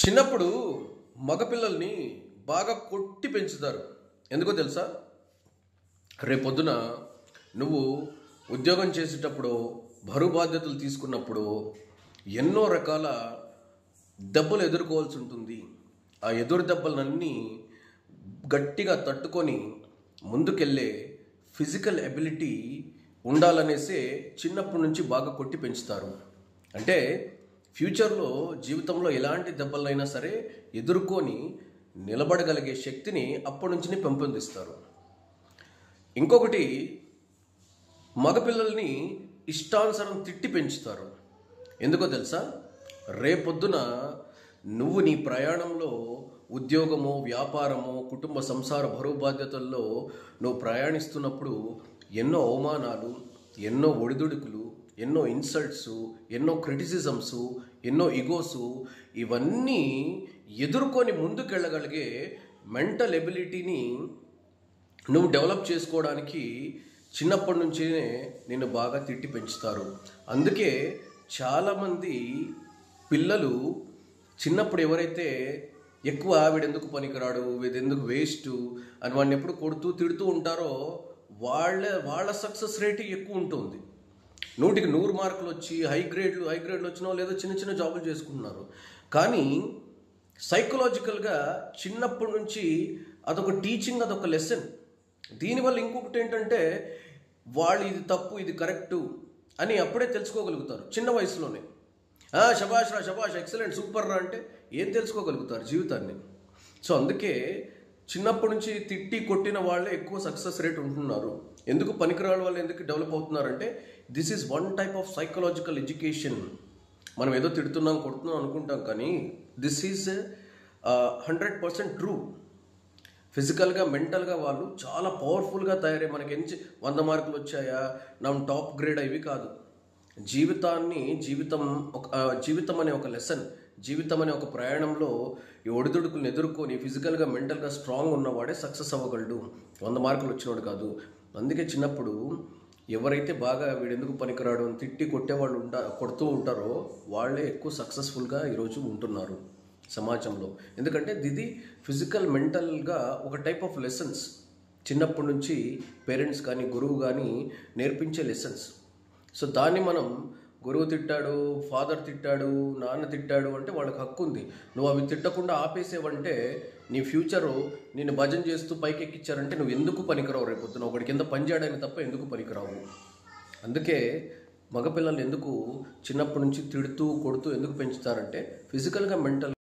చిన్నప్పుడు మగపిల్లల్ని బాగా కొట్టి పెంచుతారు. ఎందుకో తెలుసా? రేపొద్దున నువ్వు ఉద్యోగం చేసేటప్పుడు, బరువు బాధ్యతలు తీసుకున్నప్పుడు ఎన్నో రకాల దెబ్బలు ఎదుర్కోవాల్సి ఉంటుంది. ఆ ఎదురు దెబ్బలన్నీ గట్టిగా తట్టుకొని ముందుకెళ్ళే ఫిజికల్ ఎబిలిటీ ఉండాలనేసే చిన్నప్పటి నుంచి బాగా కొట్టి పెంచుతారు. అంటే ఫ్యూచర్లో జీవితంలో ఎలాంటి దెబ్బలైనా సరే ఎదుర్కొని నిలబడగలిగే శక్తిని అప్పటి నుంచి పెంపొందిస్తారు. ఇంకొకటి, మగపిల్లల్ని ఇష్టానుసారం తిట్టి పెంచుతారు. ఎందుకో తెలుసా? రేపొద్దున నువ్వు నీ ప్రయాణంలో ఉద్యోగమో, వ్యాపారమో, కుటుంబ సంసార బరువు బాధ్యతల్లో నువ్వు ప్రయాణిస్తున్నప్పుడు ఎన్నో అవమానాలు, ఎన్నో ఒడిదుడుకులు, ఎన్నో ఇన్సల్ట్స్, ఎన్నో క్రిటిసిజమ్స్, ఎన్నో ఇగోసు, ఇవన్నీ ఎదుర్కొని ముందుకెళ్ళగలిగే మెంటల్ ఎబిలిటీని నువ్వు డెవలప్ చేసుకోవడానికి చిన్నప్పటి నుంచే నిన్ను బాగా తిట్టి పెంచుతారు. అందుకే చాలామంది పిల్లలు చిన్నప్పుడు ఎవరైతే ఎక్కువ వీడెందుకు పనికిరాడు, వీడెందుకు వేస్ట్ అని వాడిని ఎప్పుడు కొడుతూ తిడుతూ ఉంటారో వాళ్ళ సక్సెస్ రేట్ ఎక్కువ ఉంటుంది. 100కి 100 మార్కులు వచ్చి హై గ్రేడ్లు వచ్చినా లేదా చిన్న చిన్న జాబులు చేసుకుంటున్నారు. కానీ సైకలాజికల్గా చిన్నప్పటి నుంచి అదొక టీచింగ్, అదొక లెసన్. దీనివల్ల ఇంకొకటి ఏంటంటే వాళ్ళు ఇది తప్పు, ఇది కరెక్టు అని అప్పుడే తెలుసుకోగలుగుతారు చిన్న వయసులోనే. శబాష్ రా, శబాష్, ఎక్సలెంట్, సూపర్ రా అంటే ఏం తెలుసుకోగలుగుతారు జీవితాన్ని. సో అందుకే చిన్నప్పటి నుంచి తిట్టి కొట్టిన వాళ్ళే ఎక్కువ సక్సెస్ రేట్ ఉంటున్నారు. ఎందుకు పనికిరాని వాళ్ళు ఎందుకు డెవలప్ అవుతున్నారంటే this is one type of psychological education. మనం ఏదో తిడుతున్నాం, కొడుతున్నాం అనుకుంటాం, కానీ దిస్ ఈజ్ 100% ట్రూ. ఫిజికల్గా, మెంటల్గా వాళ్ళు చాలా పవర్ఫుల్గా తయారై మనకి 100 మార్కులు వచ్చాయా, నా టాప్ గ్రేడ్ ఇవి కాదు. జీవితం అనే ఒక లెసన్, జీవితం అనే ఒక ప్రయాణంలో ఈ ఒడిదుడుకులను ఎదుర్కొని ఫిజికల్గా, మెంటల్గా స్ట్రాంగ్ ఉన్నవాడే సక్సెస్ అవ్వగలడు, 100 మార్కులు వచ్చినవాడు కాదు. అందుకే చిన్నప్పుడు ఎవరైతే బాగా వీడెందుకు పనికిరాడు అని తిట్టి కొడుతూ ఉంటారో వాళ్ళే ఎక్కువ సక్సెస్ఫుల్గా ఈరోజు ఉంటున్నారు సమాజంలో. ఎందుకంటే ఇది ఫిజికల్, మెంటల్గా ఒక టైప్ ఆఫ్ లెసన్స్ చిన్నప్పటి నుంచి పేరెంట్స్ కానీ గురువు కానీ నేర్పించే లెసన్స్. సో దాన్ని మనం గురువు తిట్టాడు, ఫాదర్ తిట్టాడు, నాన్న తిట్టాడు అంటే వాళ్ళకి హక్కు ఉంది. నువ్వు అవి తిట్టకుండా ఆపేసేవంటే నీ ఫ్యూచరు నిన్ను భజన చేస్తూ పైకి ఎక్కించారంటే నువ్వు ఎందుకు పనికిరావు. రేపొద్దున ఒకటి కింద పని చేయడానికి తప్ప ఎందుకు పనికిరావు. అందుకే మగపిల్లల్ని ఎందుకు చిన్నప్పటి నుంచి తిడుతూ కొడుతూ ఎందుకు పెంచుతారంటే ఫిజికల్గా, మెంటల్